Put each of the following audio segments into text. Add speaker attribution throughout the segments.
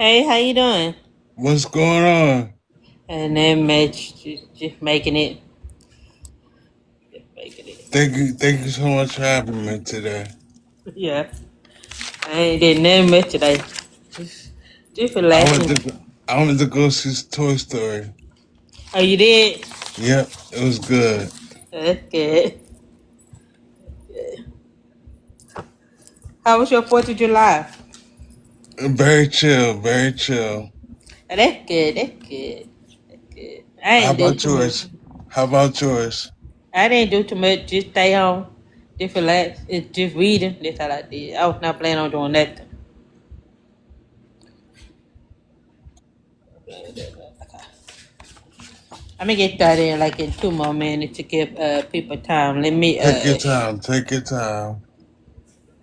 Speaker 1: Hey, how you doing?
Speaker 2: What's going on?
Speaker 1: And then Mitch, just making it, just making it.
Speaker 2: Thank you so much for having me today.
Speaker 1: Yeah, I ain't did nothing much today. Just, just
Speaker 2: I went
Speaker 1: relaxing.
Speaker 2: to I went to go see Toy Story.
Speaker 1: Oh, you did?
Speaker 2: Yep, it was good.
Speaker 1: That's good. How was your 4th of July?
Speaker 2: Very chill, very chill.
Speaker 1: Oh, that's good. That's good. That's good. I
Speaker 2: How
Speaker 1: ain't do
Speaker 2: about
Speaker 1: too much.
Speaker 2: yours? How about yours?
Speaker 1: I didn't do too much. Just stay home, just relax, and just reading. That's all I did. I was not planning on doing nothing. I'm gonna get started in like in 2 more minutes to give people time. Let me
Speaker 2: Take your time. Take your time.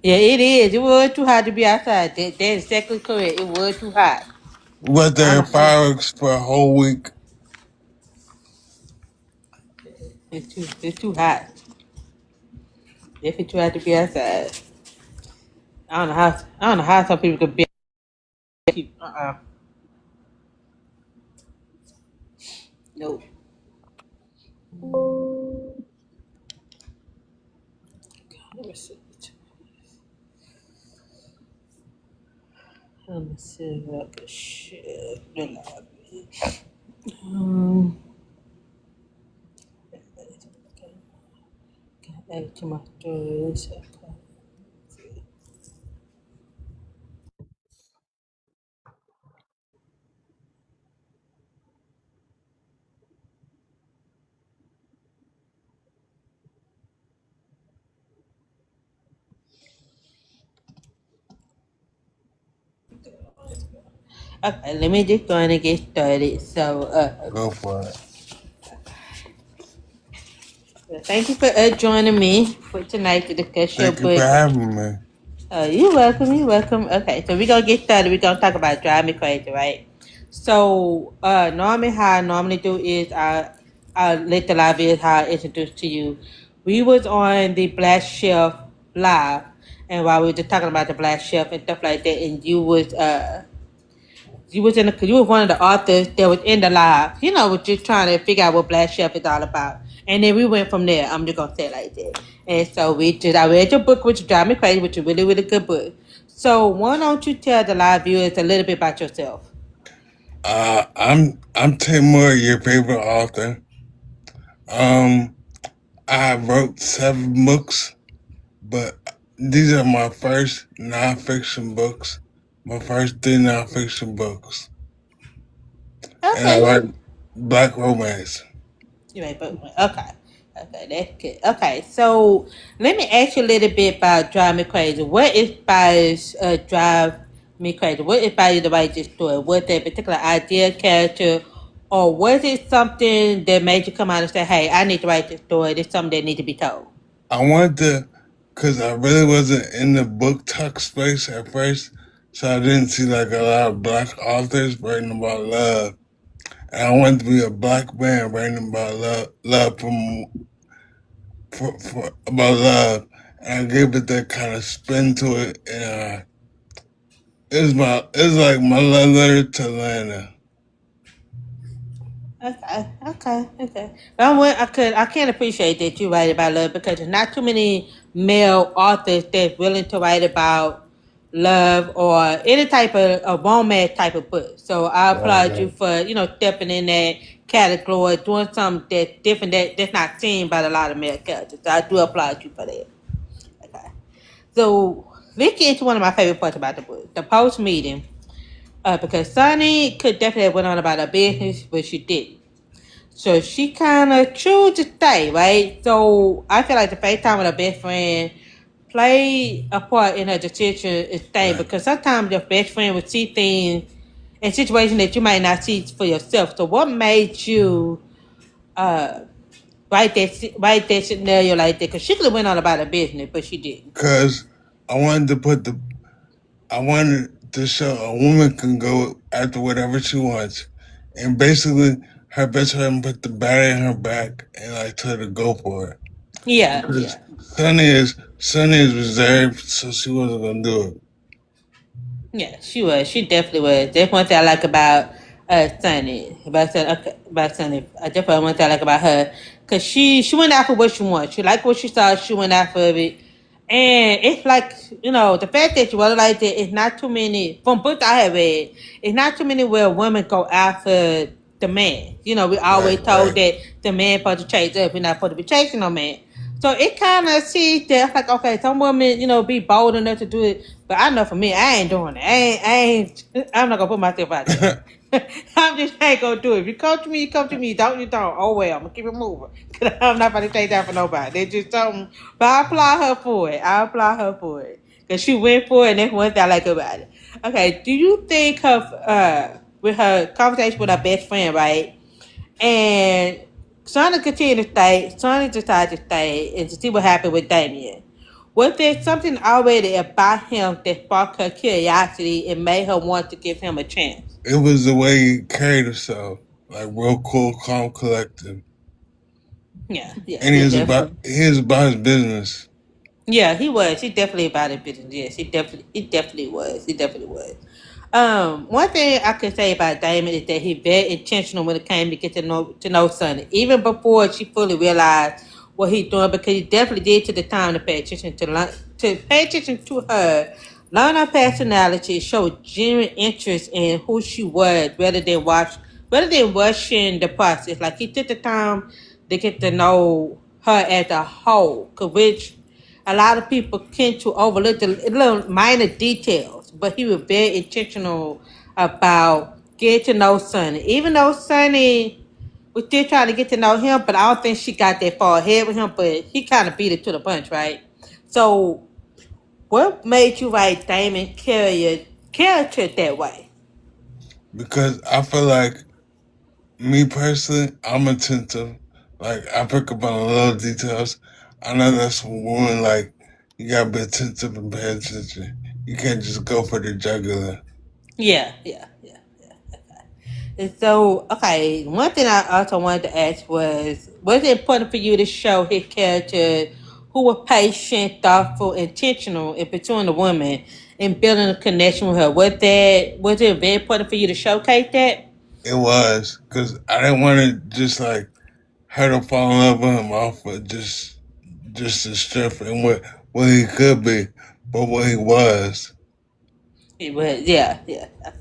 Speaker 1: Yeah, it is. It was too hot to be outside. That's exactly correct. It was too hot.
Speaker 2: Was
Speaker 1: I
Speaker 2: there
Speaker 1: don't know.
Speaker 2: fireworks for a whole week?
Speaker 1: It's too hot. Definitely too hot to be outside. I don't know how some people could be. Uh-uh. No. Let me see. Let me see if I can share the library. Um, add it to my stories. Okay. Okay, let me just go and get started. So,
Speaker 2: Go for it.
Speaker 1: thank you for joining me for tonight to discuss your
Speaker 2: Thank you for
Speaker 1: book.
Speaker 2: having me.
Speaker 1: You're welcome. You're welcome. Okay, so we're gonna get started. We're gonna talk about drive me crazy, right? So, normally how I normally do is I let the live is how I introduce to you. We was on the Black Shelf live, and while we were just talking about the Black Shelf and stuff like that, and you were one of the authors that was in the live. Was just trying to figure out what Black Chef is all about. And then we went from there. I'm just gonna say it like that. And so I read your book, which drive me crazy, which is a really, really good book. So why don't you tell the live viewers a little bit about yourself?
Speaker 2: I'm Tay Moore, your favorite author. Um, I wrote 7 books, but these are my first nonfiction books. My first 3 nonfiction books, and I
Speaker 1: Okay.
Speaker 2: write black romance.
Speaker 1: You right, but okay. Okay, that's good. Okay, so let me ask you a little bit about Drive Me Crazy. What inspires Drive Me Crazy? What inspired you to write this story? Was there a particular idea, character, or was it something that made you come out and say, hey, I need to write this story. This is something that needs to be told?
Speaker 2: I wanted to, cause I really wasn't in the book talk space at first, so I didn't see like a lot of black authors writing about love. And I wanted to be a black man writing about love for about love, and I gave it that kind of spin to it, and it's like my love letter to Lana.
Speaker 1: Okay. I can't appreciate that you write about love because there's not too many male authors that's willing to write about love or any type of a romance type of book. So I applaud you
Speaker 2: Right.
Speaker 1: for stepping in that category, doing something that's different that's not seen by a lot of male characters. So I do applaud you for that. Okay. So let's get into one of my favorite parts about the book, the post meeting. Because Sunny could definitely have went on about her business, but she didn't. So she kind of chose to stay, right? So I feel like the FaceTime with her best friend played a part in her decision to stay
Speaker 2: Right.
Speaker 1: because sometimes your best friend would see things in situations that you might not see for yourself. So what made you uh, write that scenario like that? Because she could have went on about her business, but she didn't.
Speaker 2: Cause I wanted to put the I wanted to show a woman can go after whatever she wants, and basically her best friend put the bat in her back and like told her to go for it.
Speaker 1: Yeah,
Speaker 2: Because
Speaker 1: yeah.
Speaker 2: Sunny is reserved, so she wasn't gonna do it.
Speaker 1: Yeah, she was. She definitely was. That's one thing I like about Sunny. About Sunny. I definitely one thing I like about her, cause she went after what she wants. She liked what she saw. She went after it, and it's like the fact that you was like that. It's not too many from books I have read. It's not too many where women go after the man. We always
Speaker 2: Right,
Speaker 1: told
Speaker 2: right.
Speaker 1: that the man supposed to chase us. We're not supposed to be chasing no man. So it kind of sees that like, okay, some women, be bold enough to do it, but I know for me, I ain't doing it. I'm not gonna put myself out there. I'm just ain't gonna do it. If you come to me, you come to me. Don't you don't? Oh well, I'm gonna keep it moving. Cause I'm not gonna take that for nobody. They just something, but I applaud her for it. I applaud her for it because she went for it, and that's one thing I like about it. Okay, do you think her with her conversation with her best friend, right? And Sonny continued to stay. Sonny decided to stay and to see what happened with Damien. Was there something already about him that sparked her curiosity and made her want to give him a chance?
Speaker 2: It was the way he carried himself, like real cool, calm, collected,
Speaker 1: Yeah, yeah,
Speaker 2: and
Speaker 1: he definitely.
Speaker 2: he was about his business.
Speaker 1: Yeah, he was. He definitely about it business. Yes, he definitely was. He definitely was. One thing I can say about Damon is that he very intentional when it came to get to know Sonny, even before she fully realized what he's doing, because he definitely did take the time to pay attention to pay attention to her, learn her personality, show genuine interest in who she was, rather than rushing the process. Like he took the time to get to know her as a whole, which a lot of people tend to overlook the little minor details, but he was very intentional about getting to know Sonny. Even though Sonny was still trying to get to know him, but I don't think she got that far ahead with him, but he kind of beat it to the punch, right? So, what made you write Damon Carrier character that way?
Speaker 2: Because I feel like me personally, I'm attentive. Like I pick up on the little details. I know that's what women like. You gotta be attentive and pay attention. You can't just go for the jugular.
Speaker 1: Yeah, yeah, yeah. And so, okay, one thing I also wanted to ask was it important for you to show his character who was patient, thoughtful, intentional in pursuing the woman and building a connection with her? Was it very important for you to showcase that?
Speaker 2: It was because I didn't want to just like her to fall in love with him off of just the strength and what he could be, but what he was.
Speaker 1: It was, yeah, yeah. Okay.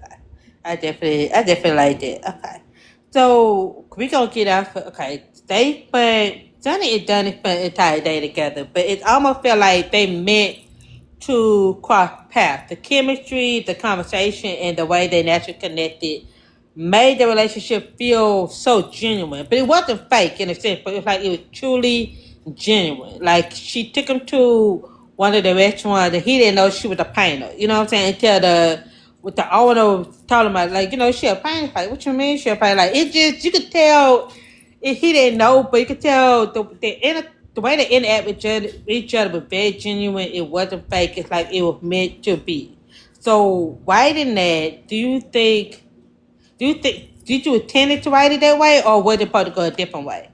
Speaker 1: I definitely like that. Okay. So we gonna get out for okay. They spent Johnny and Donnie spent the entire day together, but it almost felt like they meant to cross paths. The chemistry, the conversation, and the way they naturally connected made the relationship feel so genuine. But it wasn't fake in a sense, but it was like it was truly genuine. Like she took him to one of the restaurants and he didn't know she was a painter. You know what I'm saying? Until the owner told him like, she a painter. Like, what you mean she a painter? Like it just you could tell he didn't know, but you could tell the way they interact with each other was very genuine. It wasn't fake. It's like it was meant to be. So writing that, do you think did you intend it to write it that way, or was it supposed to go a different way?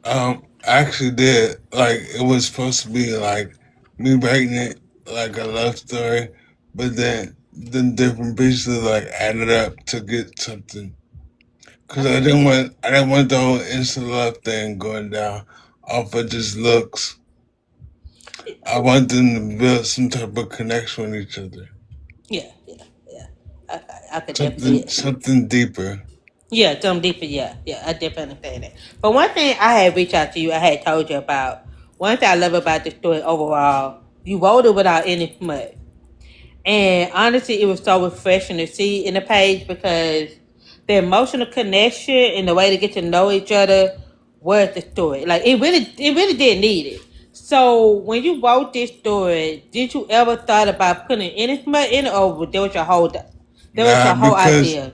Speaker 2: I actually did. Like it was supposed to be like me writing it like a love story, but then different pieces like added up to get something. Cause
Speaker 1: Okay, okay.
Speaker 2: I didn't want the whole instant love thing going down off of just looks. I want them to build some type of connection with each other,
Speaker 1: Yeah, yeah, yeah. Okay, I could
Speaker 2: something
Speaker 1: definitely.
Speaker 2: something deeper.
Speaker 1: Yeah, some deeper. Yeah, yeah. I definitely understand that. But one thing I had reached out to you, I had told you about. One thing I love about the story overall, you wrote it without any smut. And honestly, it was so refreshing to see in the page because the emotional connection and the way to get to know each other was the story. Like it really did need it. So when you wrote this story, did you ever thought about putting any smut in it, or there was your
Speaker 2: Nah,
Speaker 1: whole
Speaker 2: because
Speaker 1: idea?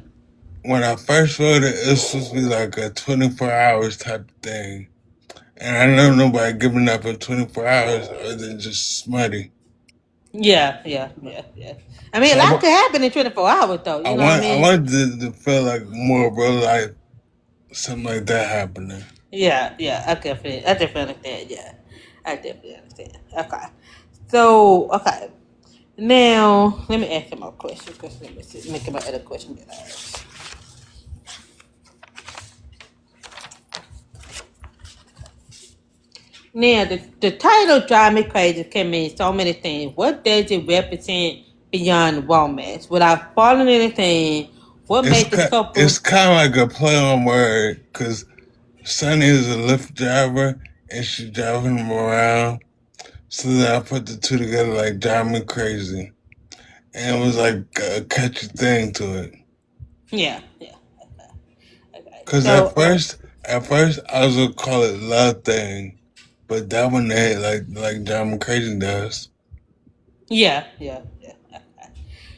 Speaker 2: when I first wrote it, it was supposed to be like a 24 hours type thing. And I know nobody giving up in 24 hours other than just smutty.
Speaker 1: Yeah, yeah, yeah, yeah. I mean, a
Speaker 2: So
Speaker 1: lot could happen in 24 hours, though. You know what I
Speaker 2: I
Speaker 1: mean?
Speaker 2: wanted to feel like more real life, something like that happening.
Speaker 1: Yeah, yeah. I definitely understand. Yeah, I definitely understand. Okay. So, okay. Now, let me ask you my question. Because let me see. Let me get my other question that I asked. Now, the title Drive Me Crazy can mean so many things. What does it represent beyond romance? Without spoiling anything, what
Speaker 2: It's
Speaker 1: made the
Speaker 2: ki- it's
Speaker 1: couple...
Speaker 2: kind of like a play on word because Sunny is a Lyft driver and she's driving him around. So then I put the two together like drive me crazy, and it was like a catchy thing to it.
Speaker 1: Yeah, yeah. Okay.
Speaker 2: Cause
Speaker 1: So,
Speaker 2: at first I was gonna call it love thing, but that one they like drive me crazy does.
Speaker 1: yeah, yeah, yeah.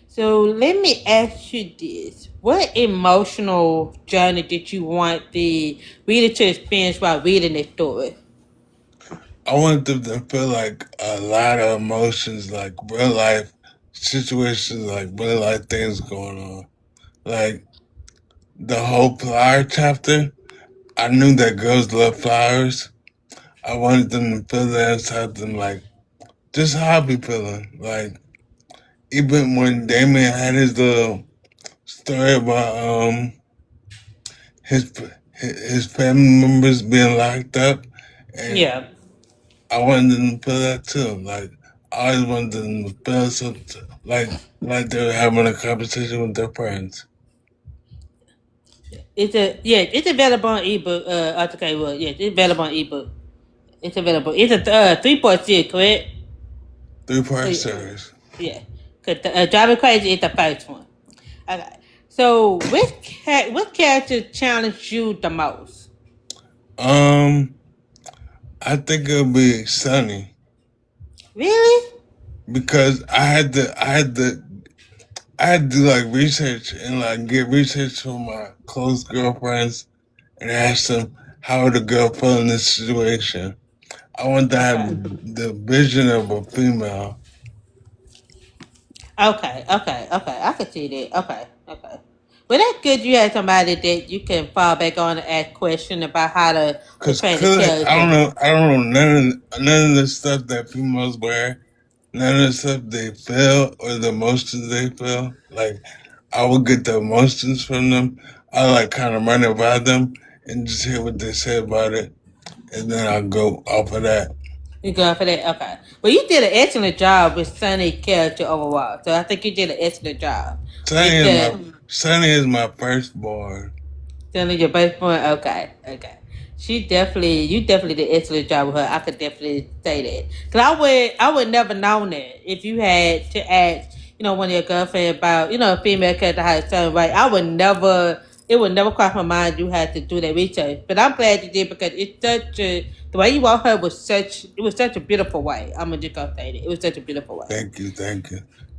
Speaker 1: So let me ask you this. What emotional journey did you want the reader to experience while reading this story?
Speaker 2: I want them to feel like a lot of emotions, like real life situations, like real life things going on. Like the whole flower chapter, I knew that girls love flowers. I wanted them to feel that inside them, like just how I be feeling. Like even when Damien had his little story about his his family members being locked up, and
Speaker 1: Yeah.
Speaker 2: I wanted them to feel that too. Like I always wanted them to feel something like they were having a conversation with their friends.
Speaker 1: It's available on ebook. Author Tay Moore. Yeah, it's available on ebook. It's available. It's a 3-part series, correct?
Speaker 2: 3-part
Speaker 1: Yeah.
Speaker 2: series.
Speaker 1: Yeah. Cause Driving Crazy is the first one. Okay. So which character challenged you the most?
Speaker 2: Um, I think it'll be Sunny
Speaker 1: Really?
Speaker 2: because I had to do like research and like get research from my close girlfriends and ask them how would a girl feel in this situation. I want to have
Speaker 1: Okay.
Speaker 2: the vision of a female.
Speaker 1: Okay. I can see that. Okay. Well, that's good. You had somebody that you can fall back on and ask questions about how to portray the
Speaker 2: Cause
Speaker 1: character.
Speaker 2: I don't know none of the stuff that females wear, none of the stuff they feel or the emotions they feel. Like I would get the emotions from them. I like kind of run it by them and just hear what they say about it, and then I go off of that.
Speaker 1: You going for that? Okay. Well, you did an excellent job with Sunny character overall. So I think you did an excellent job
Speaker 2: Sunny
Speaker 1: with
Speaker 2: is
Speaker 1: the
Speaker 2: Sunny is my firstborn.
Speaker 1: telling your best friend. Okay. You definitely did an excellent job with her. I could definitely say that. Cause I would never known that if you had to ask, one of your girlfriend about, a female character how to tell right. It would never cross my mind you had to do that research. But I'm glad you did because the way you wrote her it was such a beautiful way. I'm gonna just go say that. It was such a beautiful way.
Speaker 2: Thank you.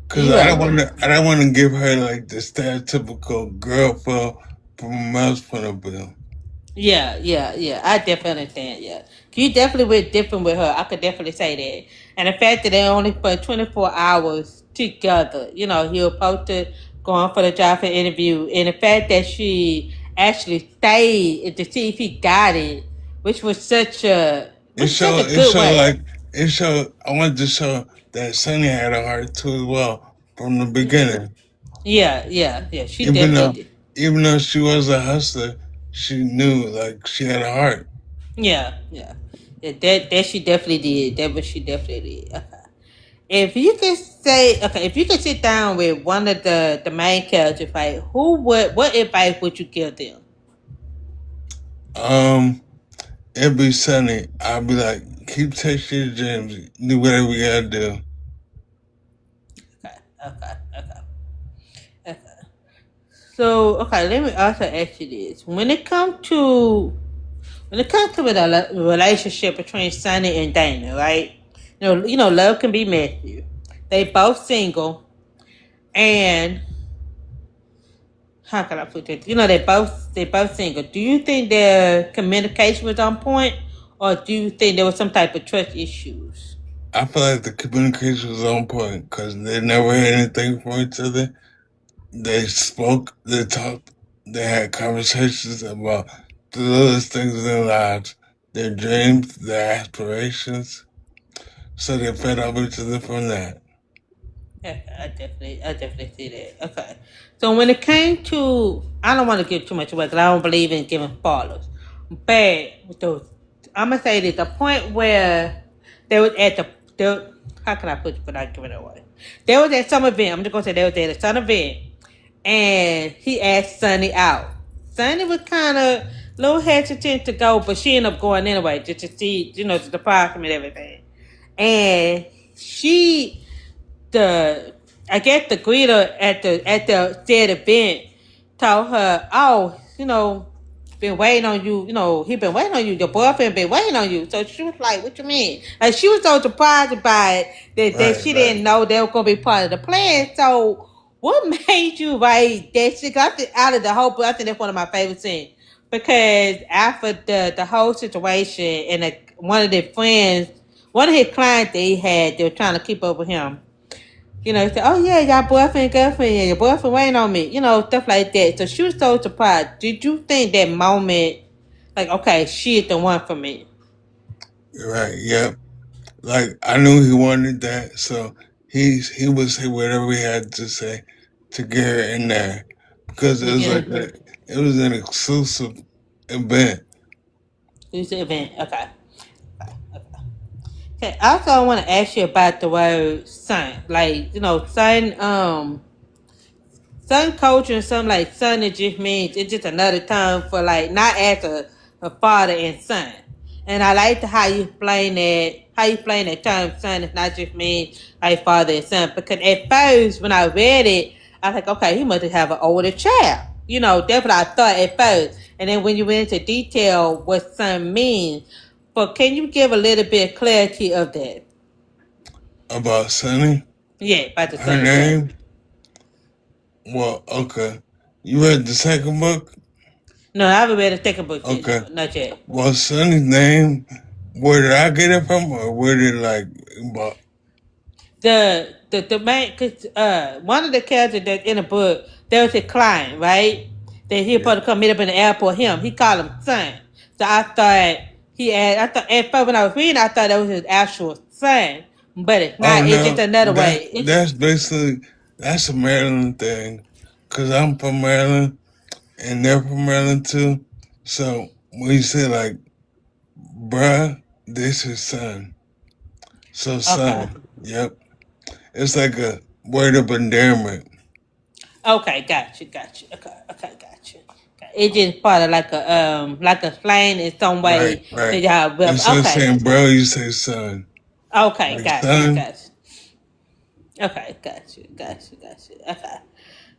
Speaker 2: Cause
Speaker 1: You welcome.
Speaker 2: I don't want to give her like the stereotypical girl feel from a male's point of view.
Speaker 1: Yeah. I definitely understand. Yeah, you definitely were different with her. I could definitely say that. And the fact that they only put 24 hours together, he was supposed to go on for the job for interview, and the fact that she actually stayed to see if he got it, which was such a
Speaker 2: It
Speaker 1: good
Speaker 2: showed
Speaker 1: way.
Speaker 2: like it showed. I wanted to show that Sunny had a heart too as well from the beginning.
Speaker 1: Yeah. She
Speaker 2: Even
Speaker 1: definitely
Speaker 2: though
Speaker 1: did.
Speaker 2: even though she was a hustler, she knew like she had a heart.
Speaker 1: Yeah. That she definitely did. That what she definitely did. Okay. If you could sit down with one of the main characters, right? What advice would you give them?
Speaker 2: Um, it'd be Sunny. I'd be like, keep chasing your dreams. Do whatever you gotta do.
Speaker 1: Okay. So, okay, let me also ask you this: when it comes to the relationship between Sunny and Dana, right? Love can be messy. They both single, and how can I put it? They both single. Do you think their communication was on point, or do you think there was some type of trust issues?
Speaker 2: I feel like the communication was on point because they never had anything from each other. They spoke, they talked, they had conversations about the littlest things in their lives, their dreams, their aspirations. So they fed off each other from that.
Speaker 1: Yeah, I definitely see that. Okay. So when it came to, I don't want to give too much away because I don't believe in giving spoilers. But with those, I'm gonna say that the point where they was at how can I put it without giving it away? They was at some event. I'm just gonna say they was at some event, and he asked Sonny out. Sonny was kind of a little hesitant to go, but she ended up going anyway, just to see, the surprise and everything. And she the I guess the greeter at the said event told her, "Oh, been waiting on you. He been waiting on you. Your boyfriend been waiting on you." So she was like, "What you mean?" Like she was so surprised by it that
Speaker 2: Right,
Speaker 1: she
Speaker 2: right.
Speaker 1: didn't know they were gonna be part of the plan. So what made you write that shit? 'Cause I think out of the whole book, I think that's one of my favorite scenes because after the whole situation and one of their friends, one of his clients that he had, they were trying to keep up with him. Say, oh yeah, y'all boyfriend, girlfriend, yeah, your boyfriend waiting on me, stuff like that. So she was so surprised. Did you think that moment, like, okay, she is the one for me?
Speaker 2: Right, yep. Like I knew he wanted that, so he would say whatever he had to say to get her in there because it
Speaker 1: To
Speaker 2: was
Speaker 1: get
Speaker 2: like
Speaker 1: her,
Speaker 2: it was an exclusive event.
Speaker 1: who's the event? Okay. Okay. Also, I want to ask you about the word son. Like, son culture and something like son, it just means it's just another term for like not as a father and son. And I like how you explain that, term son is not just mean like father and son. Because at first when I read it, I was like, okay, he must have an older child. That's what I thought at first. And then when you went into detail what son means, but can you give a little bit of clarity of that?
Speaker 2: About Sunny,
Speaker 1: Yeah, about the
Speaker 2: her
Speaker 1: son itself.
Speaker 2: name. Well, okay. You read the second book?
Speaker 1: No, I haven't read a second book yet.
Speaker 2: Okay.
Speaker 1: No, not yet.
Speaker 2: Well, Sunny's name, where did I get it from, or where did about?
Speaker 1: The main, cause one of the characters that's in the book, there was a client, right? That he
Speaker 2: Yeah.
Speaker 1: supposed to come meet up in the airport. He called him son. So I thought I thought at first when I was reading, I thought that was his actual son, but it's
Speaker 2: Oh
Speaker 1: not. It's just
Speaker 2: no,
Speaker 1: another way. It's
Speaker 2: that's basically that's a Maryland thing, cause I'm from Maryland and they're from Maryland too. So when you say like, bruh, this is son. So
Speaker 1: okay.
Speaker 2: son, yep. It's like a word of endearment.
Speaker 1: Okay, got you. Okay, got you. Okay. It's just part of like a slang in some
Speaker 2: Right,
Speaker 1: way that
Speaker 2: right.
Speaker 1: y'all will.
Speaker 2: Instead of
Speaker 1: Okay,
Speaker 2: saying bro, you say son.
Speaker 1: okay,
Speaker 2: Like
Speaker 1: got you,
Speaker 2: son,
Speaker 1: got you. Okay, got you. Okay.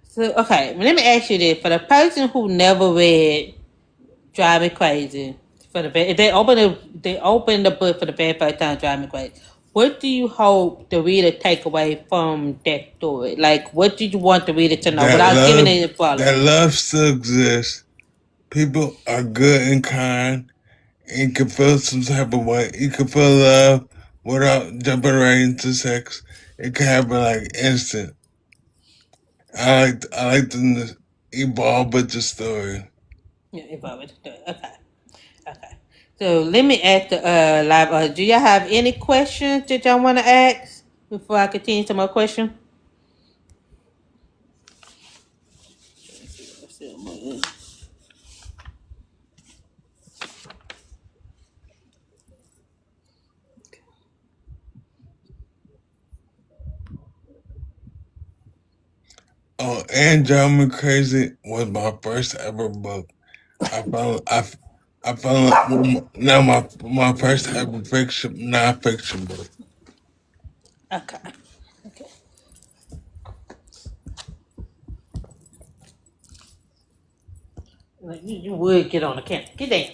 Speaker 1: So, okay, let me ask you this: for the person who never read "Drive Me Crazy," if they open the book for the very first time, "Drive Me Crazy." What do you hope the reader take away from that story? Like, what do you want the reader to know
Speaker 2: that
Speaker 1: without giving
Speaker 2: love,
Speaker 1: any spoilers?
Speaker 2: that love still exists. People are good and kind, and you can feel some type of way. You can feel love without jumping right into sex. It can happen like instant. I like to evolve with the story.
Speaker 1: Yeah, involved with the story. Okay, okay. So let me ask the live. Do y'all have any questions that y'all want to ask before I continue to my question?
Speaker 2: Oh, and Drive Me Crazy was my first ever book. I found I found now my first ever fiction non-fiction book.
Speaker 1: Okay. Okay. Like, you would get on the camera. Get down.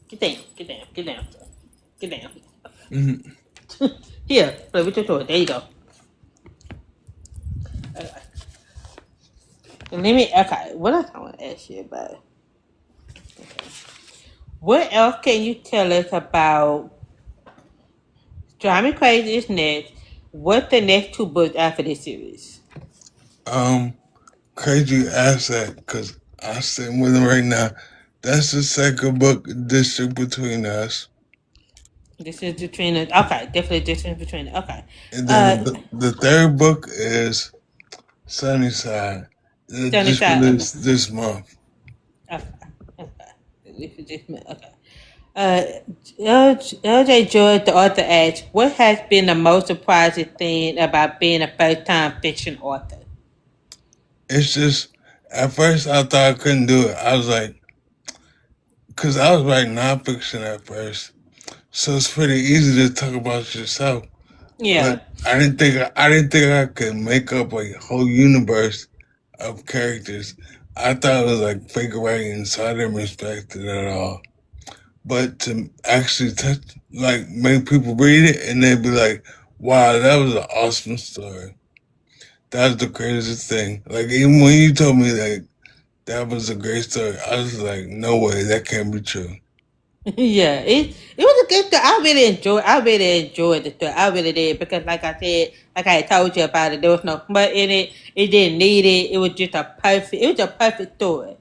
Speaker 1: Get down. Get down. Get down. Get down.
Speaker 2: Mhm.
Speaker 1: Here, play with your toy. There you go. Let me. Okay. What else I want to ask you about? What else can you tell us about Drive Me Crazy is next? What's the next two books after this series?
Speaker 2: Um, Crazy asset because I sitting with him right now. That's the second book, District Between Us.
Speaker 1: This is between it. Okay, definitely difference between it. Okay.
Speaker 2: And
Speaker 1: Uh,
Speaker 2: then the third book is Sunnyside. It
Speaker 1: Johnny
Speaker 2: just
Speaker 1: Side. Okay.
Speaker 2: released this month.
Speaker 1: Okay. Okay. This is just okay. Uh, LJ George, the author, asks, "What has been the most surprising thing about being a first-time fiction author?"
Speaker 2: It's just, at first I thought I couldn't do it. I was like, because I was writing nonfiction at first. So it's pretty easy to talk about yourself.
Speaker 1: Yeah.
Speaker 2: But I didn't think I could make up a whole universe of characters. I thought it was like fake writing, so I didn't respect it at all. But to actually touch, like, make people read it and they'd be like, "Wow, that was an awesome story." That's the craziest thing. Like, even when you told me like that was a great story, I was like, "No way, that can't be true."
Speaker 1: Yeah, it was a good story. I really enjoyed the story. I really did because, like I said, like I told you about it, there was no smut in it. It didn't need it. It was just a perfect. It was a perfect story,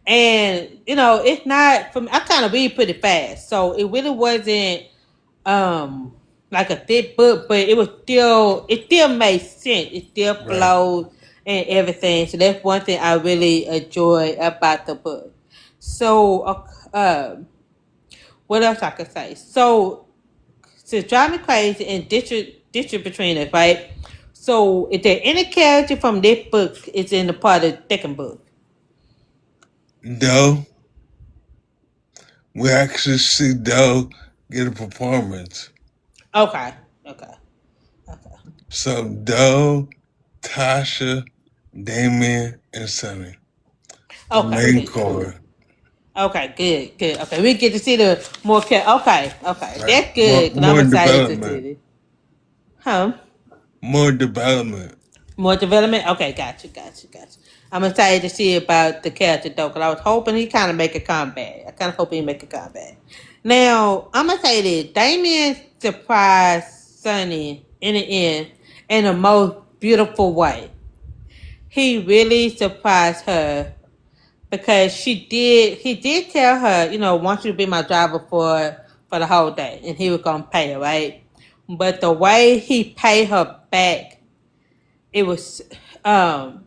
Speaker 1: and it's not from. I kind of read pretty fast, so it really wasn't um like a thick book, but it still made sense. It still
Speaker 2: Right.
Speaker 1: flowed and everything. So that's one thing I really enjoy about the book. So, what else I could say? So, to drive me crazy and district between us, right? So, is there any character from this book is in the part of the second book?
Speaker 2: Though we actually see Doe get a performance.
Speaker 1: Okay, okay, okay,
Speaker 2: So Doe, Tasha, Damien, and Sunny, the
Speaker 1: okay,
Speaker 2: main
Speaker 1: good.
Speaker 2: core.
Speaker 1: Okay, good, good. Okay, we get to see the more Okay, okay,
Speaker 2: Right.
Speaker 1: that's
Speaker 2: More
Speaker 1: good. Cause I'm
Speaker 2: more
Speaker 1: excited to see
Speaker 2: development.
Speaker 1: it. Huh?
Speaker 2: More development.
Speaker 1: More development? Okay, gotcha. I'm excited to see about the character though, because I was hoping he kind of make a comeback. I kind of hope he make a comeback. Now, I'm gonna say this: Damien surprised Sunny in the end in the most beautiful way. He really surprised her because he did tell her, I want you to be my driver for the whole day, and he was gonna pay her, right? But the way he paid her back, it was um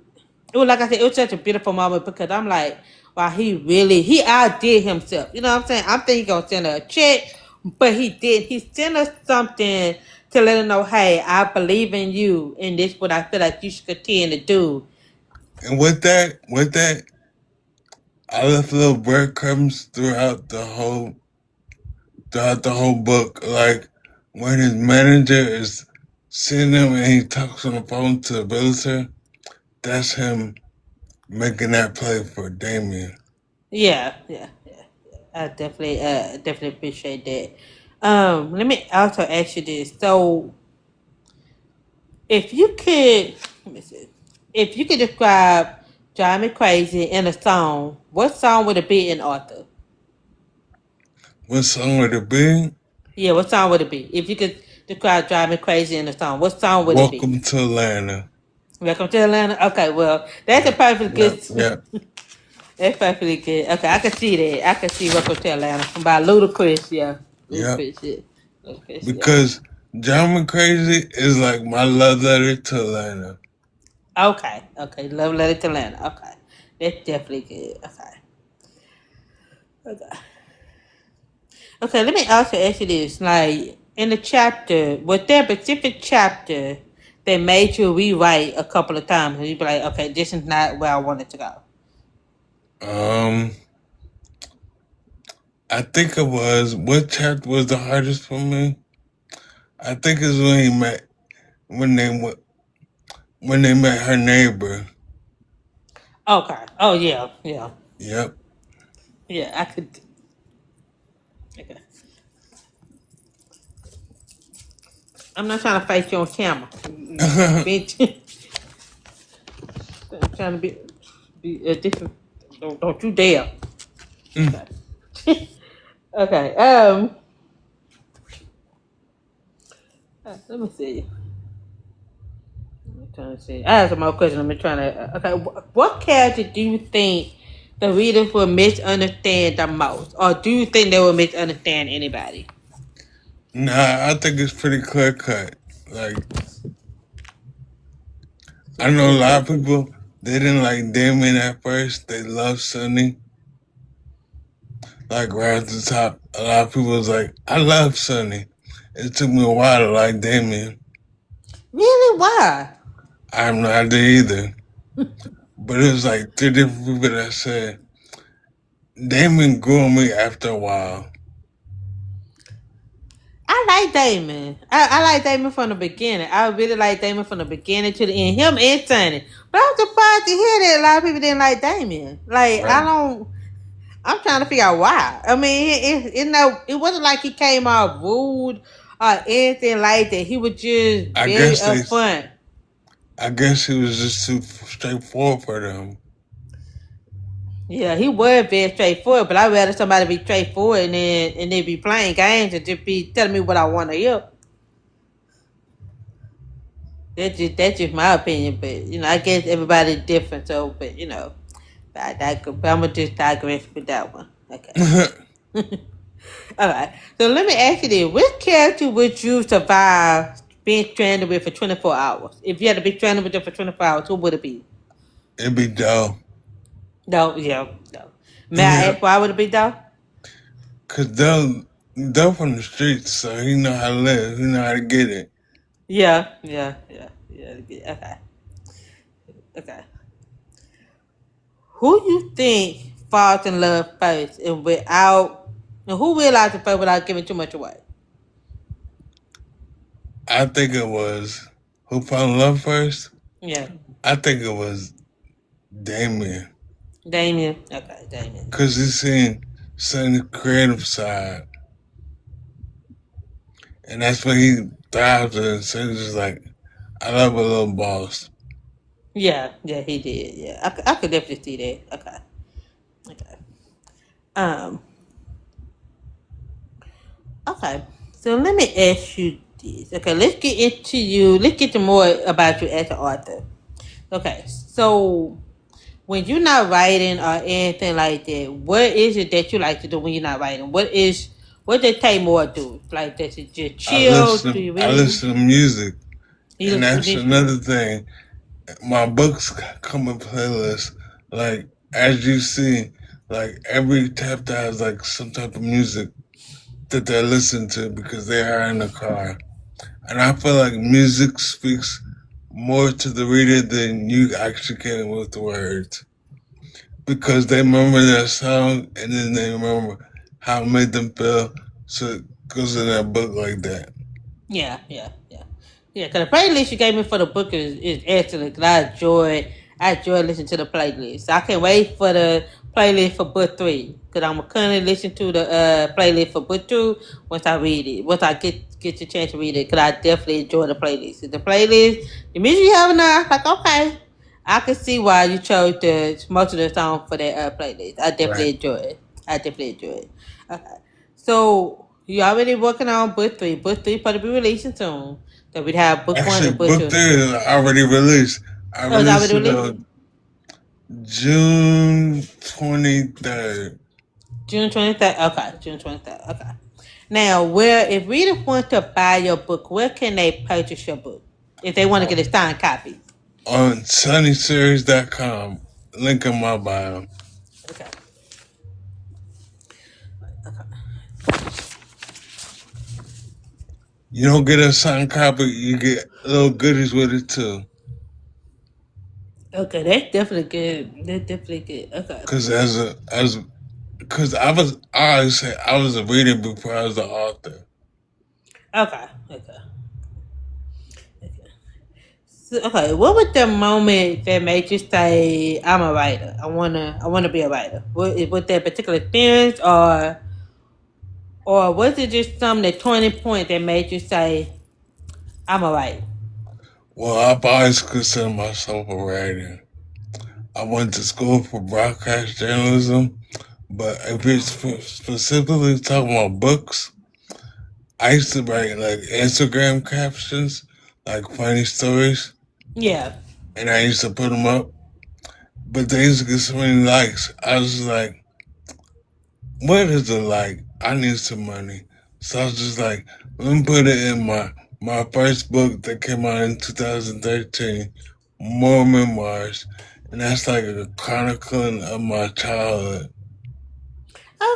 Speaker 1: it was like I said, it was such a beautiful moment because I'm like, wow, he outdid himself. You know what I'm saying? I'm thinking he's gonna send her a check, but he did. He sent her something to let her know, hey, I believe in you, and this is what I feel like you should continue to do.
Speaker 2: And with that, I left little breadcrumbs throughout the whole book. Like when his manager is seeing him and he talks on the phone to the realtor, that's him making that play for Damien.
Speaker 1: Yeah. I definitely appreciate that. Let me also ask you this. So, if you could, let me see, if you could describe "Drive Me Crazy" in a song, what song would it be in Author?
Speaker 2: What song would it be?
Speaker 1: Yeah, what song would it be? If you could describe "Drive Me Crazy" in a song, what song would it be?
Speaker 2: Welcome to Atlanta.
Speaker 1: Welcome to Atlanta. Okay, well, that's a
Speaker 2: Yeah,
Speaker 1: perfect
Speaker 2: yeah,
Speaker 1: good.
Speaker 2: yeah,
Speaker 1: That's perfectly good. Okay, I can see that. I can see "Welcome to Atlanta" by Ludacris. Yeah,
Speaker 2: yeah.
Speaker 1: Ludacris. Yeah, Ludacris. Yeah.
Speaker 2: Because John McCrazy is like my love letter to Atlanta.
Speaker 1: Okay. Love Letter to Atlanta. Okay, that's definitely good. Okay. Okay, let me also ask you this. Like, in the chapter, was there a specific chapter that made you rewrite a couple of times? And you'd be like, okay, this is not where I wanted to go.
Speaker 2: Um, I think it was what chapter was the hardest for me. I think it's when they went when they met her neighbor.
Speaker 1: Okay. Oh, yeah.
Speaker 2: Yep.
Speaker 1: Yeah, I could. Okay. I'm not trying to fight you on camera. I'm trying to be a different. Don't you dare.
Speaker 2: Mm.
Speaker 1: Okay. Okay. Let me see. I'm trying to see. I have some more questions. I'm trying to. Okay. What character do you think the readers will misunderstand the most, or do you think they will misunderstand anybody?
Speaker 2: Nah, I think it's pretty clear cut. Like
Speaker 1: So
Speaker 2: I know a
Speaker 1: pretty
Speaker 2: lot
Speaker 1: clear.
Speaker 2: of people they didn't like Damien at first. They love Sonny. Like right at the top, a lot of people was like, I love Sonny. It took me a while to like Damien.
Speaker 1: Really? Why?
Speaker 2: I have no idea either. But it was like three different people that said Damien grew on me after a while.
Speaker 1: I like Damon. I like Damon from the beginning. I really like Damon from the beginning to the end. Him and Sonny. But I'm surprised to hear that a lot of people didn't like Damon. Like I
Speaker 2: Right.
Speaker 1: don't. I'm trying to figure out why. I mean, it wasn't like he came off rude or anything like that. He was just
Speaker 2: I
Speaker 1: very
Speaker 2: guess they
Speaker 1: upfront.
Speaker 2: I guess he was just too straightforward for them.
Speaker 1: Yeah, he was very straightforward, but I'd rather somebody be straightforward and then be playing games and just be telling me what I want to hear. That's just my opinion, but I guess everybody's different. So, but but I'm gonna just digress with that one. Okay. All right. So let me ask you this: which character would you survive being stranded with for 24 hours? If you had to be stranded with them for 24 hours, who would it be?
Speaker 2: It'd be dull.
Speaker 1: No, yeah, no. May I
Speaker 2: Yeah.
Speaker 1: ask why would it be though?
Speaker 2: Cause Dell from the streets, so he know how to live. He know how to get it.
Speaker 1: Yeah, yeah, yeah, yeah. Okay, okay. Who you think falls in love first and who realizes it first without giving too much away?
Speaker 2: I think it was who fell in love first.
Speaker 1: Yeah,
Speaker 2: I think it was Damien,
Speaker 1: Damien. Okay, Damien.
Speaker 2: cause he's seen the creative side, and that's what he thrives in. So he's just like, I love a little boss.
Speaker 1: Yeah, yeah, he did. Yeah, I could definitely see that. Okay, okay. Um, okay. So let me ask you this. Okay, let's get into you. Let's get to more about you as an author. Okay, so when you're not writing or anything like that, what is it that you like to do when you're not writing? What does Tay Moore do? Like, does it just chill? Do you
Speaker 2: I
Speaker 1: read?
Speaker 2: listen to music,
Speaker 1: You
Speaker 2: and
Speaker 1: listen to
Speaker 2: that's
Speaker 1: music?
Speaker 2: another thing. My books come in playlists. Like as you see, like every chapter has like some type of music that they listen to because they are in the car. And I feel like music speaks more to the reader than you actually can with the words. Because they remember that song and then they remember how it made them feel. So it goes in that book like that.
Speaker 1: Yeah, yeah, yeah, yeah. Because the playlist you gave me for the book is excellent. Cause I enjoy listening to the playlist. I can't wait for the playlist for book 3. Cause I'm currently listening to the playlist for book 2 once I read it. Once I get the chance to read it, cause I definitely enjoy the playlist. The playlist, the music you have in there, like okay, I can see why you chose the most of the song for that playlist. I definitely
Speaker 2: Right.
Speaker 1: enjoy it. I definitely enjoy it. Okay. So you already working on book 3. Book 3 supposed to be releasing soon. So we'd have book 1
Speaker 2: Actually,
Speaker 1: and book
Speaker 2: book
Speaker 1: 2.
Speaker 2: three is already released. I
Speaker 1: Oh, it's
Speaker 2: released
Speaker 1: already
Speaker 2: it
Speaker 1: released?
Speaker 2: on June 23rd.
Speaker 1: June 23rd. Okay, June 23rd. Okay. Now, where if readers want to buy your book, where can they purchase your book? If they want to get a signed copy.
Speaker 2: On sunnyseries.com. Link in my bio.
Speaker 1: Okay.
Speaker 2: You don't get a signed copy, you get little goodies with it too.
Speaker 1: Okay, that's definitely good. That's definitely good. Okay.
Speaker 2: Cause cause I always say I was a reader before I was the author.
Speaker 1: Okay. Okay. Okay. So, okay, what was the moment that made you say, "I'm a writer. I wanna be a writer"? Was that particular experience, or was it just some the turning point that made you say, "I'm a writer"?
Speaker 2: Well, I've always considered myself a writer. I went to school for broadcast journalism, but if it's specifically talking about books, I used to write like Instagram captions, like funny stories,
Speaker 1: Yeah,
Speaker 2: and I used to put them up. But they used to get so many likes. I was just like, what is a like? I need some money. So I was just like, Let me put it in my first book that came out in 2013, More Memoirs, and that's like a chronicling of my childhood.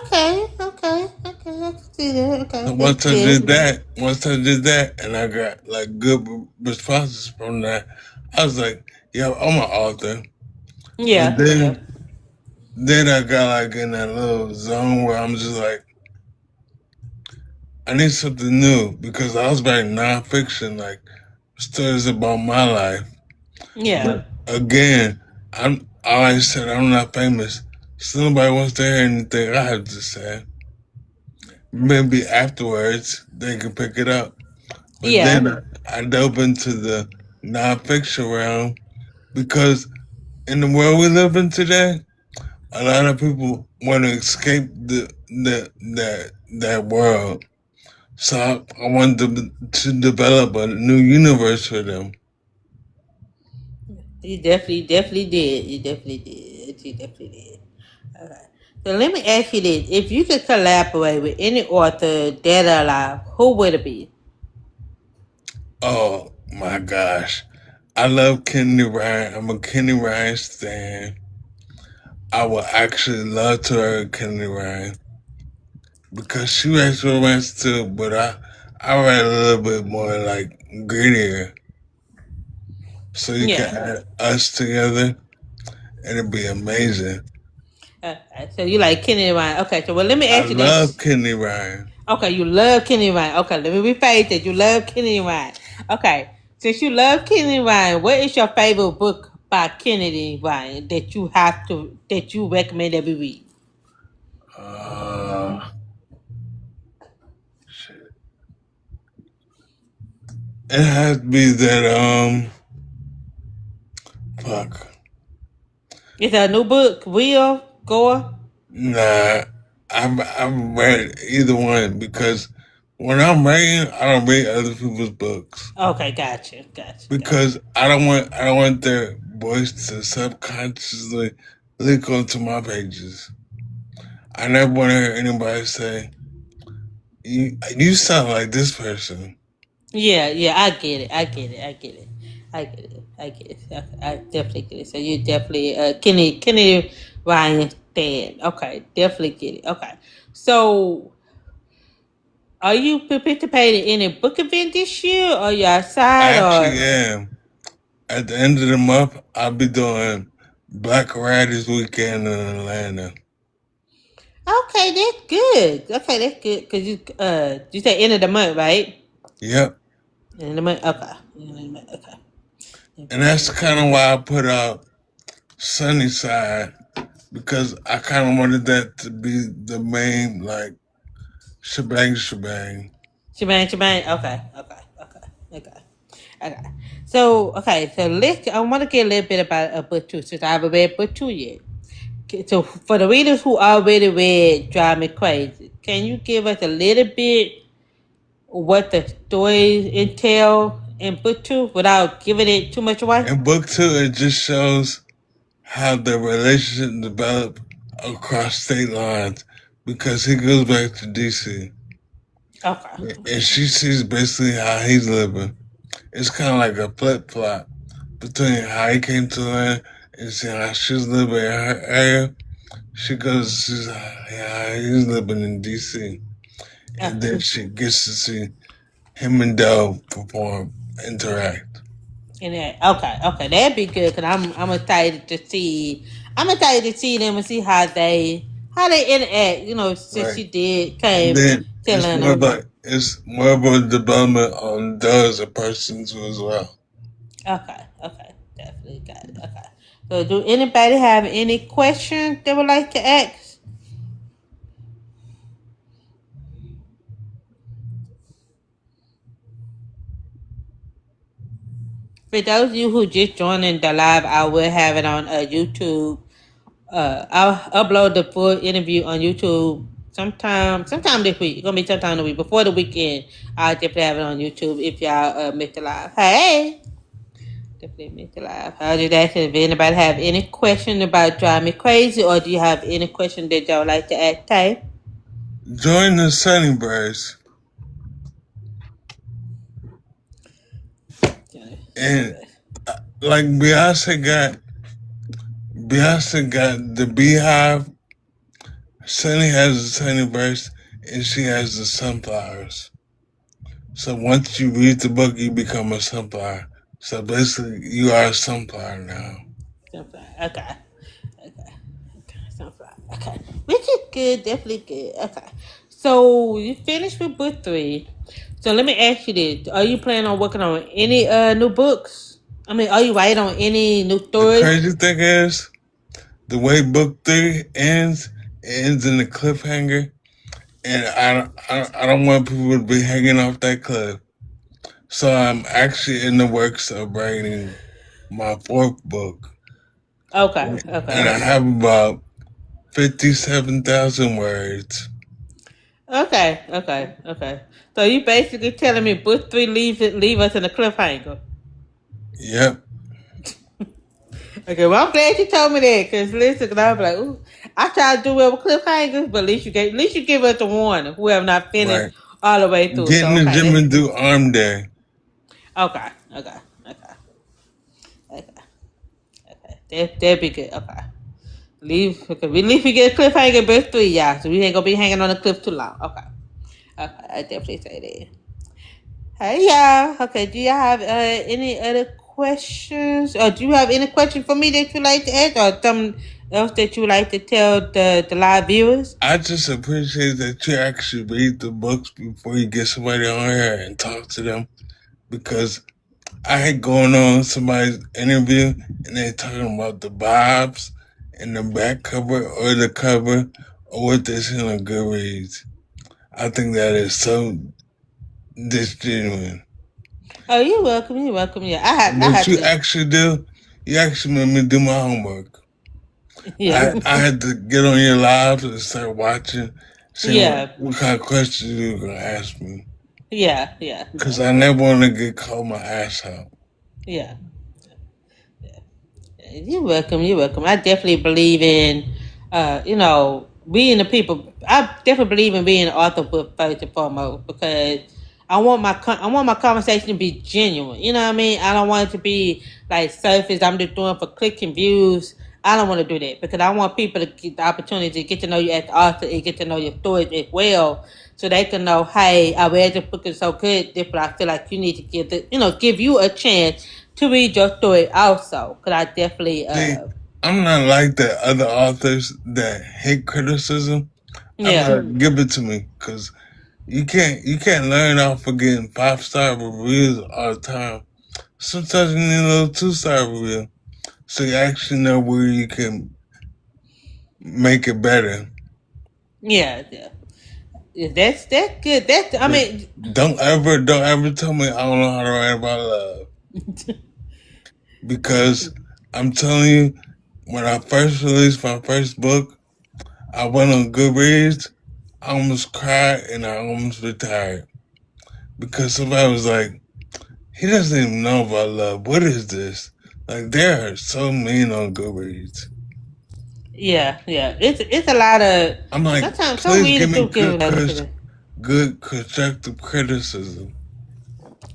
Speaker 1: Okay, okay, okay. I can see that. Okay,
Speaker 2: So
Speaker 1: that's good.
Speaker 2: once I did that, and I got like good responses from that, I was like, "Yo, I'm an author." But
Speaker 1: Yeah, yeah,
Speaker 2: then I got like in that little zone where I'm just like, I need something new because I was writing nonfiction, like stories about my life.
Speaker 1: yeah.
Speaker 2: But again, I always said I'm not famous, so nobody wants to hear anything I have to say. Maybe afterwards they can pick it up. But
Speaker 1: Yeah.
Speaker 2: then I dove into the nonfiction realm because in the world we live in today, a lot of people want to escape that world. So I wanted to develop a new universe for them.
Speaker 1: You definitely did. You definitely did. You definitely did. Okay. So let me ask you this: if you could collaborate with any author dead or alive, who would it be?
Speaker 2: Oh my gosh. I love Kenny Ryan. I'm a Kenny Ryan stan. I would actually love to write Kenny Ryan because she writes romance too, but I write a little bit more like grittier. So you can
Speaker 1: Yeah.
Speaker 2: add us together and it'd be amazing.
Speaker 1: So you like Kenny Ryan? Okay. So well, let me
Speaker 2: I
Speaker 1: ask you
Speaker 2: love
Speaker 1: this.
Speaker 2: Kenny Ryan.
Speaker 1: Okay, you love Kenny Ryan. Okay, let me rephrase that. You love Kenny Ryan. Okay, since you love Kenny Ryan, what is your favorite book by Kennedy Ryan that you recommend that we read?
Speaker 2: Uh, shit. It has to be that fuck.
Speaker 1: Is there a new book, Real Gore?
Speaker 2: Nah, I've read either one because when I'm writing, I don't read other people's books
Speaker 1: Okay, gotcha.
Speaker 2: because I don't want their voice to subconsciously leak onto my pages. I never want to hear anybody say, You sound like this person."
Speaker 1: Yeah, I get it. I definitely get it. So you definitely Kenny Ryan fan. Okay, definitely get it. Okay, so are you participating in a book event this year, or you
Speaker 2: I
Speaker 1: outside,
Speaker 2: actually
Speaker 1: or?
Speaker 2: am. At the end of the month, I'll be doing Black Writers Weekend in Atlanta.
Speaker 1: Okay, that's good. Okay, that's good because you say end of the month, right?
Speaker 2: Yep.
Speaker 1: End of the month. Okay. End of the month. Okay.
Speaker 2: And that's kind of why I put out Sunnyside because I kind of wanted that to be the main like shebang.
Speaker 1: Shebang. Okay. So let's. I want to get a little bit about a book two since I haven't read book two yet. Okay, so for the readers who already read Drive Me Crazy, can you give us a little bit what the story entail in book two without giving it too much away?
Speaker 2: In book two, it just shows how the relationship developed across state lines because he goes back to DC
Speaker 1: Okay.
Speaker 2: and she sees basically how he's living. It's kind of like a flip flop between how he came to land and seeing how she's living in her area. She goes to see how he's living in DC. And then she gets to see him and Dell perform, interact.
Speaker 1: And okay, that'd be good because I'm excited to see. I'm excited to see them and see how they interact. You know, since
Speaker 2: Right.
Speaker 1: she did
Speaker 2: And
Speaker 1: came
Speaker 2: then
Speaker 1: to Atlanta.
Speaker 2: it's more about development on Dell as a person too as well.
Speaker 1: Okay, definitely got it. Okay, so do anybody have any questions they would like to ask? For those of you who just joining the live, I will have it on YouTube. I'll upload the full interview on YouTube sometime this week. It's gonna be sometime this week before the weekend. I'll definitely have it on YouTube if y'all miss the live. Hey, definitely miss the live. I was just asking if anybody have any question about Drive Me Crazy, or do you have any question that y'all would like to ask Tay?
Speaker 2: Join the Sunny Birds. And like Beyonce got the Beehive. Sunny has the Sunny verse, and she has the sunflowers. So once you read the book, you become a sunflower. So basically, you are a sunflower now.
Speaker 1: Sunflower. Okay. Okay. Okay. Sunflower. Okay. Which is good. Definitely good. Okay. So you finished with book three. So let me ask you this: are you planning on working on any new books? I mean, are you writing on any new
Speaker 2: The
Speaker 1: stories?
Speaker 2: crazy thing is, the way book three ends, it ends in a cliffhanger, and I don't want people to be hanging off that cliff. So I'm actually in the works of writing my fourth book,
Speaker 1: Okay.
Speaker 2: and
Speaker 1: Okay.
Speaker 2: I have about 57,000 words.
Speaker 1: Okay. Okay. Okay. So you basically telling me book three leave us in a cliffhanger.
Speaker 2: Yep.
Speaker 1: Okay, well, I'm glad you told me that, because listen, 'cause I was like, ooh, I try to do well with cliffhangers, but at least you give us a warning. Who have not finished
Speaker 2: Right.
Speaker 1: all the way through.
Speaker 2: Get
Speaker 1: So
Speaker 2: in the
Speaker 1: okay,
Speaker 2: gym
Speaker 1: that's
Speaker 2: and
Speaker 1: good.
Speaker 2: do arm day.
Speaker 1: Okay, okay, okay, okay, okay. That'd be good. Okay, leave. Okay, we at least we get a cliffhanger book three, y'all. So we ain't gonna be hanging on the cliff too long. Okay, okay, I definitely say that. Hey y'all. Okay, do y'all have any other questions, or do you have any question for me that you like to ask, or something else that you like to tell the live viewers?
Speaker 2: I just appreciate that you actually read the books before you get somebody on here and talk to them, because I hate going on somebody's interview and they're talking about the vibes and the back cover or the cover or what they see on Goodreads. I think that is so disgenuine.
Speaker 1: Oh, you're welcome. You're welcome. Yeah, I
Speaker 2: What
Speaker 1: had
Speaker 2: you
Speaker 1: to.
Speaker 2: actually do, you actually made me do my homework.
Speaker 1: Yeah,
Speaker 2: I had to get on your lives and start watching, seeing
Speaker 1: yeah,
Speaker 2: what kind of questions you were going to ask me.
Speaker 1: yeah, yeah,
Speaker 2: Because I never want to get called my ass out.
Speaker 1: yeah. You're welcome. You're welcome. I definitely believe in, being the people. I definitely believe in being an author first and foremost, because I want my conversation to be genuine. You know what I mean? I don't want it to be like surface. I'm just doing for clicks and views. I don't want to do that, because I want people to get the opportunity to get to know you as the author and get to know your stories as well, so they can know, hey, I read this book is so good, therefore I feel like you need to give you a chance to read your story also. Cause I definitely
Speaker 2: See, I'm not like the other authors that hate criticism. I'm
Speaker 1: yeah,
Speaker 2: like, give it to me, because you can't learn off of getting 5-star reviews all the time. Sometimes you need a little 2-star review, so you actually know where you can make it better.
Speaker 1: yeah, yeah. Yeah, that's good. That's I
Speaker 2: But
Speaker 1: mean,
Speaker 2: don't ever tell me I don't know how to write about love, because I'm telling you, when I first released my first book, I went on Goodreads, I almost cried and I almost retired, because somebody was like, he doesn't even know about love. What is this? Like, they are so mean on Goodreads.
Speaker 1: yeah, yeah. It's a lot of
Speaker 2: I'm like,
Speaker 1: sometimes some
Speaker 2: please give
Speaker 1: readers
Speaker 2: me
Speaker 1: do give it.
Speaker 2: good constructive criticism.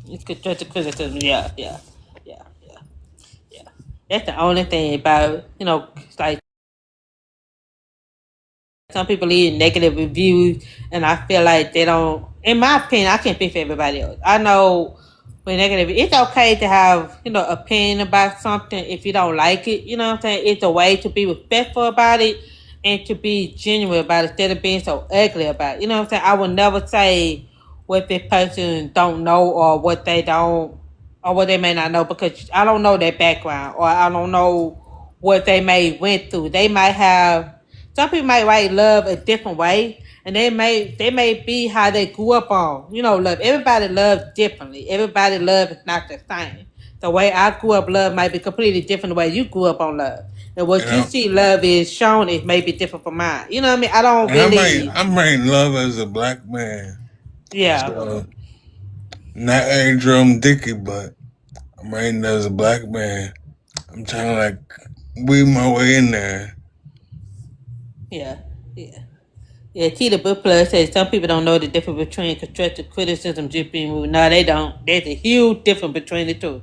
Speaker 1: It's constructive criticism. Yeah, yeah, yeah, yeah, yeah. That's the only thing about it's like some people leave negative reviews, and I feel like they don't. In my opinion, I can't speak for everybody else. I know with negative, it's okay to have opinion about something if you don't like it. You know what I'm saying? It's a way to be respectful about it and to be genuine about it instead of being so ugly about it. You know what I'm saying? I would never say what this person don't know, or what they don't, or what they may not know, because I don't know their background, or I don't know what they may went through. They might have some people might write love a different way, and they may be how they grew up on. Love. Everybody loves differently. Everybody love is not the same. The way I grew up, love might be completely different the way you grew up on love. And
Speaker 2: You
Speaker 1: what you
Speaker 2: know?
Speaker 1: see love is shown is maybe different from mine. You know what I mean? I don't
Speaker 2: And I'm writing,
Speaker 1: really.
Speaker 2: I'm writing love as a black man.
Speaker 1: Yeah.
Speaker 2: So, not a drum dicky, but I'm writing as a black man. I'm trying to like weave my way in there.
Speaker 1: Yeah. Yeah. Yeah, T the book plug says some people don't know the difference between constructive criticism, just being moved. No, they don't. There's a huge difference between the two.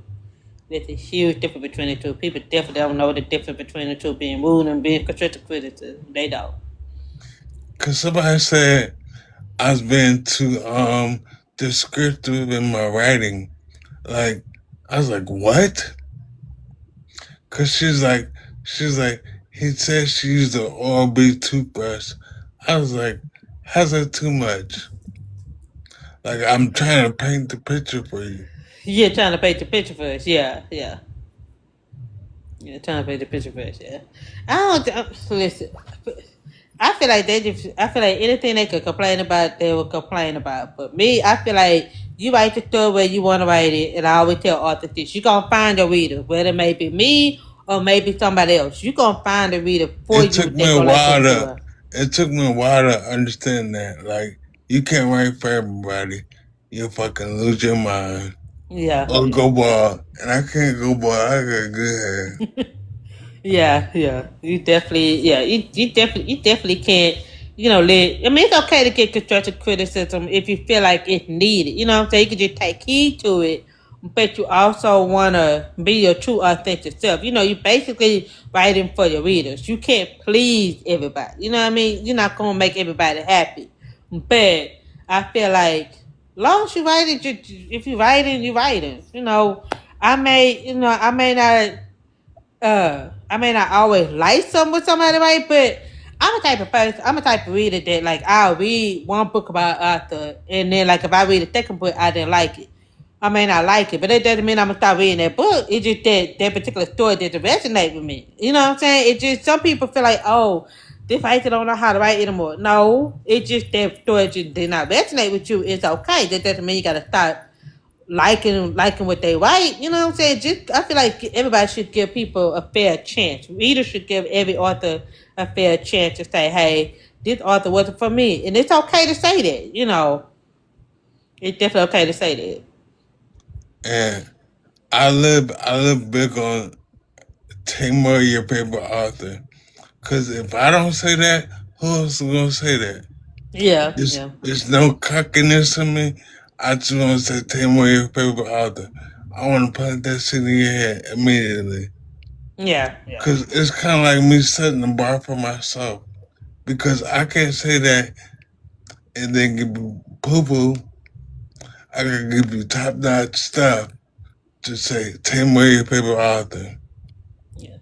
Speaker 1: There's a huge difference between the two. People definitely don't know the difference between the two, being rude and being constructive criticism. They don't.
Speaker 2: Cause somebody said I was being too descriptive in my writing. Like I was like, what? Cause she's like, he said she used an Oral-B toothbrush. I was like, how's that too much? Like I'm trying to paint the picture for you.
Speaker 1: You're trying to paint the picture for us. Yeah, yeah. You're trying to paint the picture for us. Yeah. I listen. I feel like they just. I feel like anything they could complain about, they will complain about. But me, I feel like you write the story where you want to write it, and I always tell author this: you gonna find a reader, whether it may be me or maybe somebody else. You gonna find a reader for
Speaker 2: It
Speaker 1: you
Speaker 2: took me
Speaker 1: that
Speaker 2: a
Speaker 1: gonna like your
Speaker 2: while to
Speaker 1: story.
Speaker 2: it took me a while to understand that. Like you can't write for everybody. You'll fucking lose your mind.
Speaker 1: Yeah.
Speaker 2: Or go bald. And I can't go bald. I got good hair.
Speaker 1: Yeah, yeah. You definitely can't, let, I mean, it's okay to get constructive criticism if you feel like it's needed. You know what I'm saying? You can just take heed to it, but you also want to be your true, authentic self. You basically writing for your readers. You can't please everybody. You know what I mean? You're not going to make everybody happy. But I feel like, long as you write it, if you writing, you writing. I may not I may not always like something with somebody, right? But I'm a type of person, I'm a type of reader that like I'll read one book about author, and then like if I read a second book, I didn't like it. I may not like it, but that doesn't mean I'm gonna stop reading that book. It's just that particular story doesn't resonate with me. You know what I'm saying? It just some people feel like, oh, this writer don't know how to write anymore. No, it's just that story just did not resonate with you. It's okay. That doesn't mean you gotta stop liking what they write. You know what I'm saying? Just I feel like everybody should give people a fair chance. Readers should give every author a fair chance to say, "Hey, this author wasn't for me," and it's okay to say that. It's definitely okay to say that.
Speaker 2: And I live big on Tay Moore, your favorite author. Cause if I don't say that, who else is gonna say that?
Speaker 1: Yeah,
Speaker 2: It's
Speaker 1: yeah,
Speaker 2: it's no cockiness in me. I just want to say Tay Moore, your favorite author. I want to put that shit in your head immediately.
Speaker 1: yeah, yeah,
Speaker 2: Cause it's kind of like me setting the bar for myself. Because I can't say that and then give you poo poo. I can give you top notch stuff to say Tay Moore, your favorite author.
Speaker 1: yeah.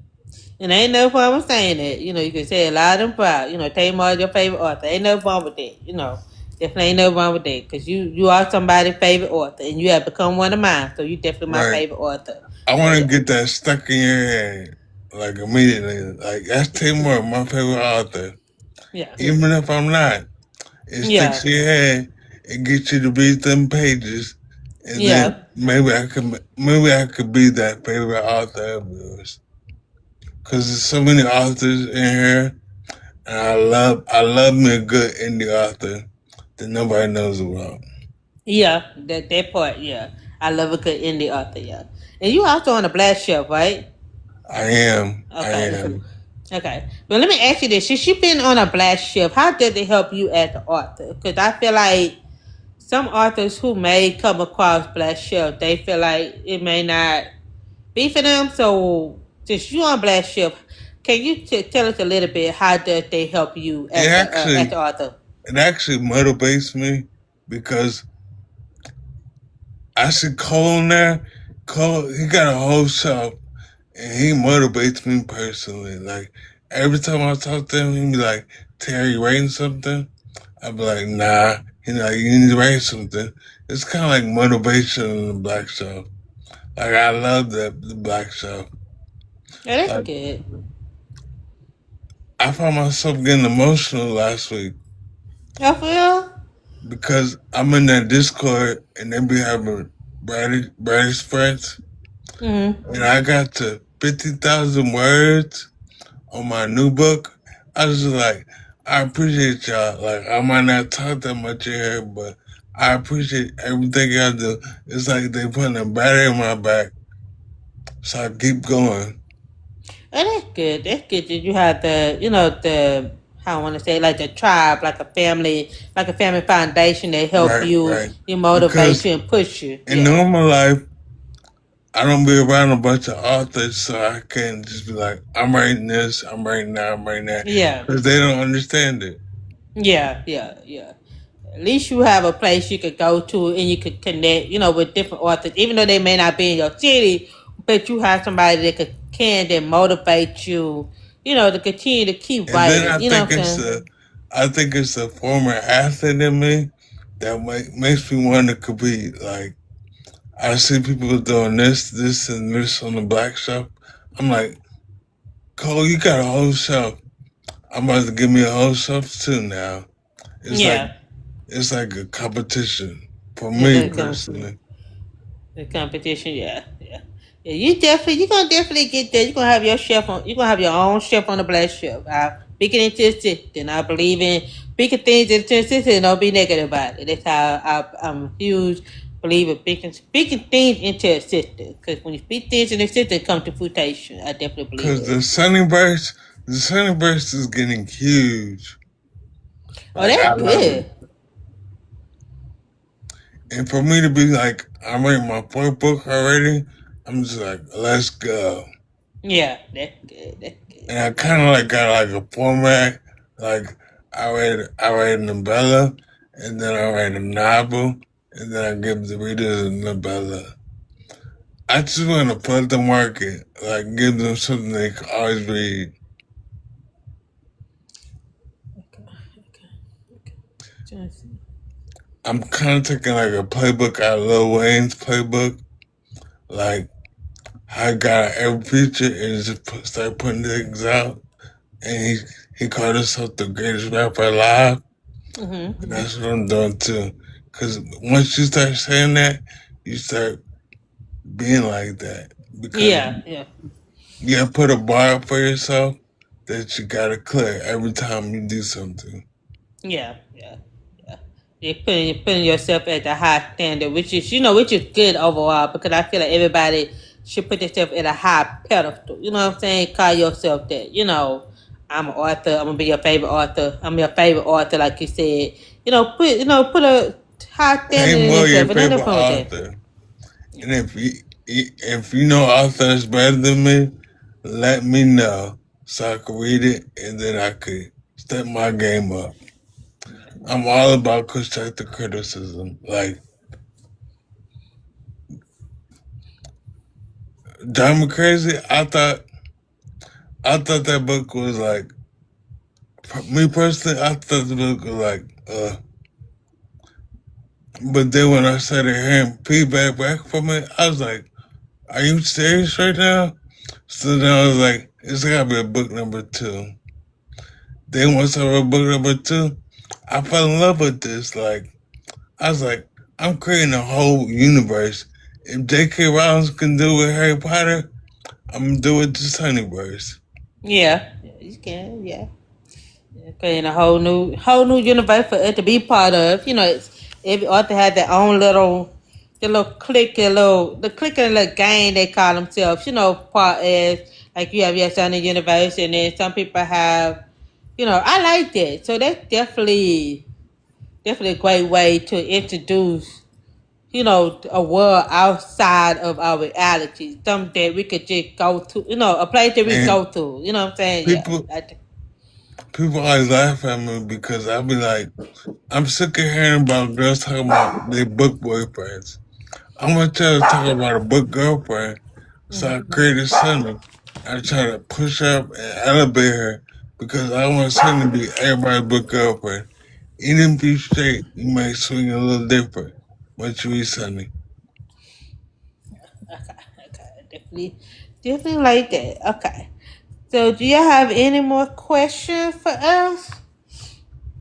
Speaker 1: And ain't no problem saying that. You can say it loud and proud. Tay Moore your favorite author. Ain't no wrong with that. Definitely ain't no wrong with that. Because you are somebody's favorite author. And you have become one of mine. So you definitely my
Speaker 2: Right.
Speaker 1: favorite author.
Speaker 2: I
Speaker 1: So
Speaker 2: want to
Speaker 1: yeah.
Speaker 2: get that stuck in your head like immediately. Like that's Tay Moore, my favorite author.
Speaker 1: Yeah.
Speaker 2: Even if I'm not, it
Speaker 1: Yeah.
Speaker 2: sticks in your head. It gets you to read them pages, and then
Speaker 1: Yeah.
Speaker 2: maybe I could be that favorite author of yours. Cause there's so many authors in here, and I love me a good indie author that nobody knows about.
Speaker 1: Yeah. That part, yeah. I love a good indie author, yeah. And you also on a blast shelf, right?
Speaker 2: I am. I
Speaker 1: Okay.
Speaker 2: am.
Speaker 1: Okay. But let me ask you this. Since you've been on a blast shelf, how did it help you as an author? Because I feel like some authors who may come across blast shelf, they feel like it may not be for them. So since you on blast shelf, can you tell us a little bit how does they help you
Speaker 2: It
Speaker 1: as
Speaker 2: actually
Speaker 1: an author?
Speaker 2: it actually motivates me because I see Cole in there. Cole, he got a whole shelf, and he motivates me personally. Like every time I talk to him, he be like, "Terry, you writing something?" I be like, "Nah." He like, "You need to write something." It's kind of like motivation in the black shelf. Like I love the black shelf.
Speaker 1: Yeah, that's
Speaker 2: Like
Speaker 1: good.
Speaker 2: I found myself getting emotional last week
Speaker 1: Oh, for real?
Speaker 2: because I'm in that Discord and they be having brightest friends,
Speaker 1: Mm-hmm.
Speaker 2: and I got to 50,000 words on my new book. I was just like, I appreciate y'all. Like, I might not talk that much in here, but I appreciate everything y'all do. It's like they putting a battery in my back, so I keep going.
Speaker 1: Oh, that's good. That's good that you have the how I want to say like the tribe, like a family foundation that help
Speaker 2: Right,
Speaker 1: you,
Speaker 2: right.
Speaker 1: you motivate
Speaker 2: Because
Speaker 1: you and push you.
Speaker 2: in
Speaker 1: Yeah.
Speaker 2: normal life, I don't be around a bunch of authors, so I can't just be like, I'm writing this, I'm writing that, I'm writing that,
Speaker 1: Yeah,
Speaker 2: because they don't understand it.
Speaker 1: yeah. At least you have a place you could go to and you could connect, with different authors, even though they may not be in your city, but you have somebody that can then motivate you, to continue to keep
Speaker 2: And then
Speaker 1: writing. You know what I'm saying?
Speaker 2: I think it's the former athlete in me that makes me want to compete. Like I see people doing this, and this on the black shelf. I'm like, Cole, you got a whole shelf. I'm about to give me a whole shelf too now. It's like
Speaker 1: Yeah,
Speaker 2: it's like a competition for
Speaker 1: it's
Speaker 2: me
Speaker 1: a
Speaker 2: personally.
Speaker 1: the competition. Yeah. You're gonna definitely get there. You're gonna have your chef on. You're gonna have your own chef on the black shelf. I speak it into existence. I believe in speaking things into existence and don't be negative about it. That's how I'm a huge believer speaking things into existence. Because when you speak things into existence, come to fruition. I definitely believe
Speaker 2: Cause
Speaker 1: that.
Speaker 2: the sunny burst is getting huge.
Speaker 1: Oh,
Speaker 2: Like I
Speaker 1: that's
Speaker 2: love it.
Speaker 1: good.
Speaker 2: And for me to be like, I'm reading my fourth book already, I'm just like, let's go.
Speaker 1: Yeah, that's good. That's good.
Speaker 2: And I kind of like got like a format. Like I read a novella, and then I write a novel, and then I give the readers a novella. I just want to flood the market, like give them something they can always read.
Speaker 1: Okay.
Speaker 2: I'm kind of taking like a playbook out of Lil Wayne's playbook, like how I got every feature and just start putting things out. And he called himself the greatest rapper alive. And
Speaker 1: Mm-hmm.
Speaker 2: that's what I'm doing too. Cause once you start saying that, you start being like that. Because
Speaker 1: Yeah.
Speaker 2: you gotta put a bar up for yourself that you gotta clear every time you do something.
Speaker 1: Yeah. You're putting yourself at the high standard, which is good overall because I feel like everybody should put themselves at a high pedestal. You know what I'm saying? Call yourself that. I'm an author. I'm gonna be your favorite author. I'm your favorite author, like you said. Put a high
Speaker 2: Tay
Speaker 1: standard in
Speaker 2: Moore, your
Speaker 1: yourself, and
Speaker 2: favorite
Speaker 1: nothing wrong with that.
Speaker 2: author. And if you know authors better than me, let me know so I can read it and then I could step my game up. I'm all about constructive criticism. Like Diamond Crazy, I thought that book was like, for me personally, I thought the book was like, but then when I started hearing feedback back from it, I was like, are you serious right now? So then I was like, it's gotta be a book number two. Then once I wrote book number two, I fell in love with this. Like, I was like, I'm creating a whole universe. If J.K. Rowling can do it with Harry Potter, I'm gonna do it to Sunnyverse.
Speaker 1: Yeah, you can. Yeah. Okay, and a whole new universe for it to be part of. Every author had their own the little clique, the clique and little gang they call themselves. Part as like you have your son in universe, and then some people have. I like that. So that's definitely a great way to introduce. A world outside of our reality, something that we could just go to. A place that we
Speaker 2: And
Speaker 1: go to. You know what I'm saying? Yeah.
Speaker 2: people people always laugh at me because I be like, I'm sick of hearing about girls talking about their book boyfriends. I'm gonna try to talk about a book girlfriend. So I created Sunny. I try to push up and elevate her because I want Sunny to be everybody's book girlfriend. Even if you straight, you might swing a little different once you eat Sunny.
Speaker 1: Okay, definitely like that. Okay. So, do you have any more questions for us?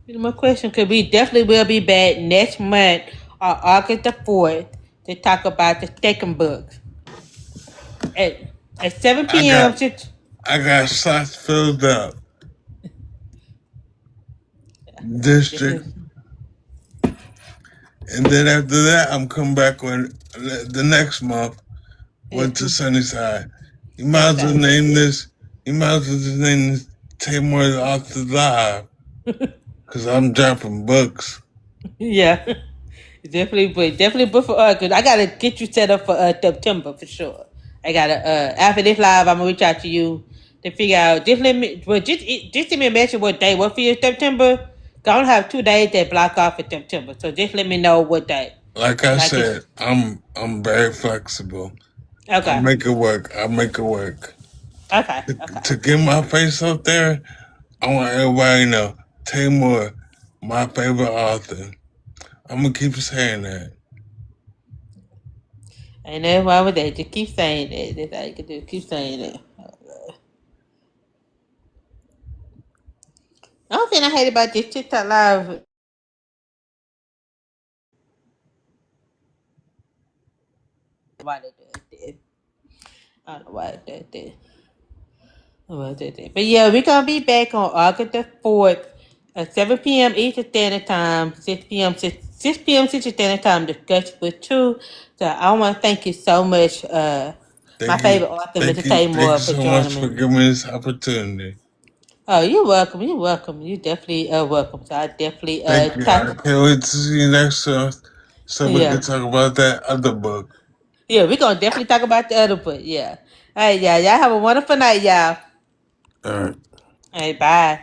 Speaker 1: Any more questions? Because we definitely will be back next month on August the 4th to talk about the second book at, at 7
Speaker 2: I
Speaker 1: p.m.
Speaker 2: got I got slots filled up. District.
Speaker 1: Definitely.
Speaker 2: And then after that, I'm coming back on the next month went to Sunnyside. You might as well
Speaker 1: Sunnyside.
Speaker 2: name this. You might as well just name this Tay Moore Author Live because I'm dropping books.
Speaker 1: Yeah. Definitely book for cause I gotta get you set up for September for sure. I gotta after this live, I'm gonna reach out to you to figure out. Just let me, well, just send me a message what day. What for you September? 'Cause I don't have 2 days that block off for September, so just let me know what day.
Speaker 2: Like I
Speaker 1: And I can.
Speaker 2: said, I'm very flexible. I
Speaker 1: Okay.
Speaker 2: make it work. I make it work.
Speaker 1: Okay.
Speaker 2: To,
Speaker 1: Okay.
Speaker 2: to get my face up there, I want everybody to know Tay Moore, my favorite author. I'm gonna keep saying that.
Speaker 1: Ain't nothing wrong with that. Just keep saying that. That's all you can do. Keep saying it. The only thing I hate about this TikTok live. Why they do it? I don't know why they did that. But yeah, we're gonna be back on August the 4th at 7 p.m. Eastern Standard Time, 6 p.m. Central Standard Time, discuss with two. So I want to thank you so much, my
Speaker 2: Thank you,
Speaker 1: favorite author,
Speaker 2: thank
Speaker 1: Mr.
Speaker 2: you,
Speaker 1: Tay
Speaker 2: thank
Speaker 1: Moore,
Speaker 2: you
Speaker 1: for
Speaker 2: so much
Speaker 1: joining
Speaker 2: for
Speaker 1: me.
Speaker 2: giving me this opportunity.
Speaker 1: Oh, you're welcome. You're welcome. You definitely welcome. So I definitely
Speaker 2: Thank you. I
Speaker 1: talk.
Speaker 2: can't wait to see you next time so we can
Speaker 1: Yeah,
Speaker 2: talk about that other book.
Speaker 1: yeah. We're gonna definitely talk about the other book. Yeah. All right, y'all. Y'all have a wonderful night, y'all.
Speaker 2: All right.
Speaker 1: All right, bye.